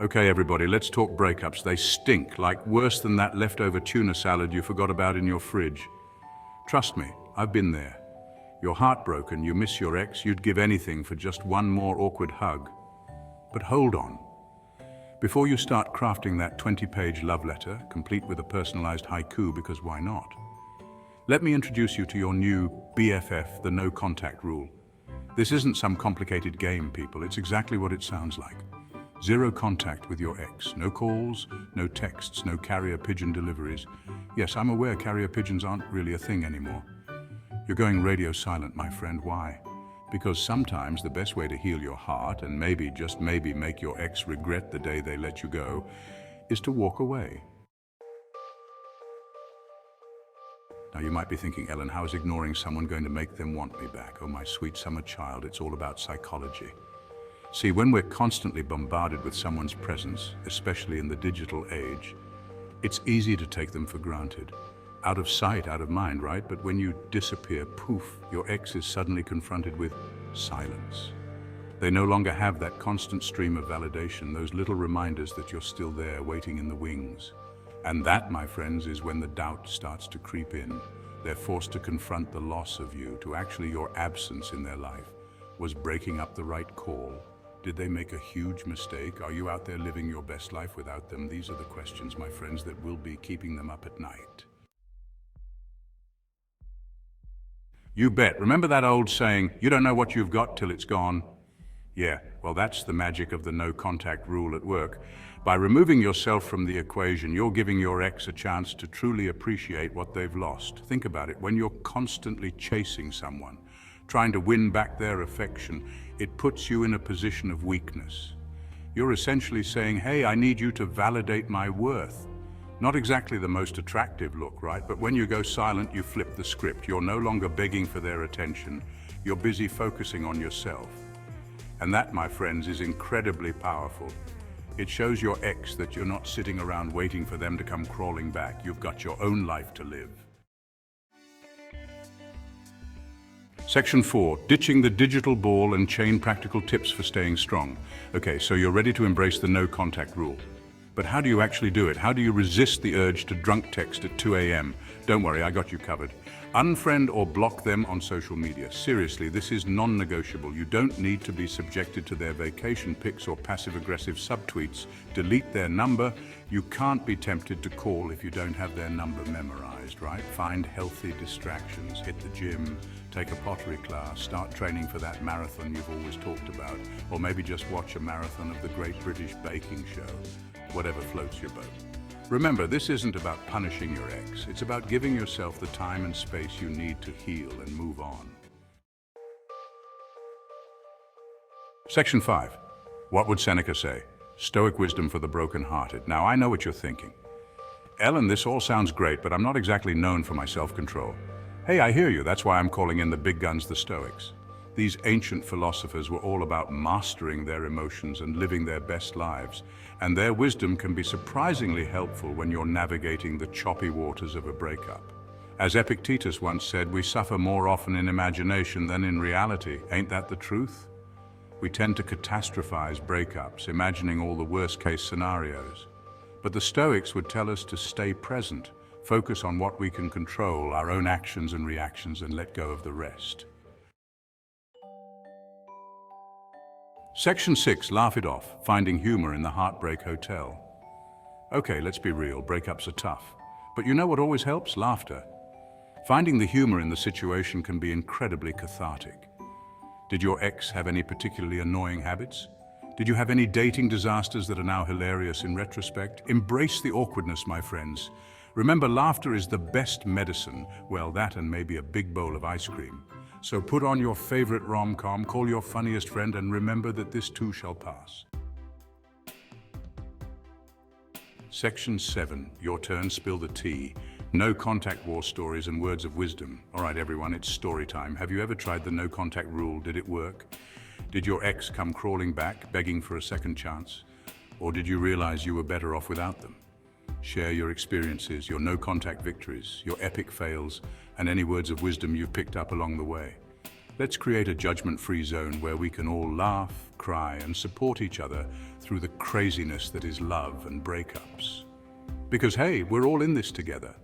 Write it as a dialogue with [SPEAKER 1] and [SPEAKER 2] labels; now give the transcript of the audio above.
[SPEAKER 1] Okay, everybody, let's talk breakups. They stink, like worse than that leftover tuna salad you forgot about in your fridge. Trust me, I've been there. You're heartbroken, you miss your ex, you'd give anything for just one more awkward hug. But hold on. Before you start crafting that 20-page love letter, complete with a personalized haiku, because why not? Let me introduce you to your new BFF, the no contact rule. This isn't some complicated game, people. It's exactly what it sounds like. Zero contact with your ex. No calls, no texts, no carrier pigeon deliveries. Yes, I'm aware carrier pigeons aren't really a thing anymore. You're going radio silent, my friend. Why? Because sometimes the best way to heal your heart, and maybe, just maybe, make your ex regret the day they let you go, is to walk away. Now you might be thinking, Ellen, how is ignoring someone going to make them want me back? Oh, my sweet summer child, it's all about psychology. See, when we're constantly bombarded with someone's presence, especially in the digital age, it's easy to take them for granted. Out of sight, out of mind, right? But when you disappear, poof, your ex is suddenly confronted with silence. They no longer have that constant stream of validation, those little reminders that you're still there, waiting in the wings. And that, my friends, is when the doubt starts to creep in. They're forced to confront the loss of you, to actually your absence in their life. Was breaking up the right call? Did they make a huge mistake? Are you out there living your best life without them? These are the questions, my friends, that will be keeping them up at night. You bet. Remember that old saying, you don't know what you've got till it's gone? Yeah, well, that's the magic of the no contact rule at work. By removing yourself from the equation, you're giving your ex a chance to truly appreciate what they've lost. Think about it. When you're constantly chasing someone, trying to win back their affection, it puts you in a position of weakness. You're essentially saying, hey, I need you to validate my worth. Not exactly the most attractive look, right? But when you go silent, you flip the script. You're no longer begging for their attention. You're busy focusing on yourself. And that, my friends, is incredibly powerful. It shows your ex that you're not sitting around waiting for them to come crawling back. You've got your own life to live. Section 4, ditching the digital ball and chain practical tips for staying strong. Okay, so you're ready to embrace the no contact rule. But how do you actually do it? How do you resist the urge to drunk text at 2 a.m.? Don't worry, I got you covered. Unfriend or block them on social media. Seriously, this is non-negotiable. You don't need to be subjected to their vacation pics or passive-aggressive subtweets. Delete their number. You can't be tempted to call if you don't have their number memorized, right? Find healthy distractions. Hit the gym, take a pottery class, start training for that marathon you've always talked about, or maybe just watch a marathon of the Great British Baking Show. Whatever floats your boat. Remember, this isn't about punishing your ex. It's about giving yourself the time and space you need to heal and move on. Section 5. What would Seneca say? Stoic wisdom for the broken-hearted. Now, I know what you're thinking. Ellen, this all sounds great, but I'm not exactly known for my self-control. Hey, I hear you. That's why I'm calling in the big guns, the Stoics. These ancient philosophers were all about mastering their emotions and living their best lives, and their wisdom can be surprisingly helpful when you're navigating the choppy waters of a breakup. As Epictetus once said, we suffer more often in imagination than in reality. Ain't that the truth? We tend to catastrophize breakups, imagining all the worst-case scenarios. But the Stoics would tell us to stay present, focus on what we can control, our own actions and reactions, and let go of the rest. Section 6, laugh it off, finding humor in the heartbreak hotel. Okay, let's be real, breakups are tough. But you know what always helps? Laughter. Finding the humor in the situation can be incredibly cathartic. Did your ex have any particularly annoying habits? Did you have any dating disasters that are now hilarious in retrospect? Embrace the awkwardness, my friends. Remember, laughter is the best medicine. Well, that and maybe a big bowl of ice cream. So put on your favorite rom-com, call your funniest friend, and remember that this too shall pass. Section 7, your turn, spill the tea. No contact war stories and words of wisdom. All right, everyone, it's story time. Have you ever tried the no contact rule? Did it work? Did your ex come crawling back, begging for a second chance? Or did you realize you were better off without them? Share your experiences, your no contact victories, your epic fails, and any words of wisdom you've picked up along the way. Let's create a judgment-free zone where we can all laugh, cry, and support each other through the craziness that is love and breakups. Because hey, we're all in this together.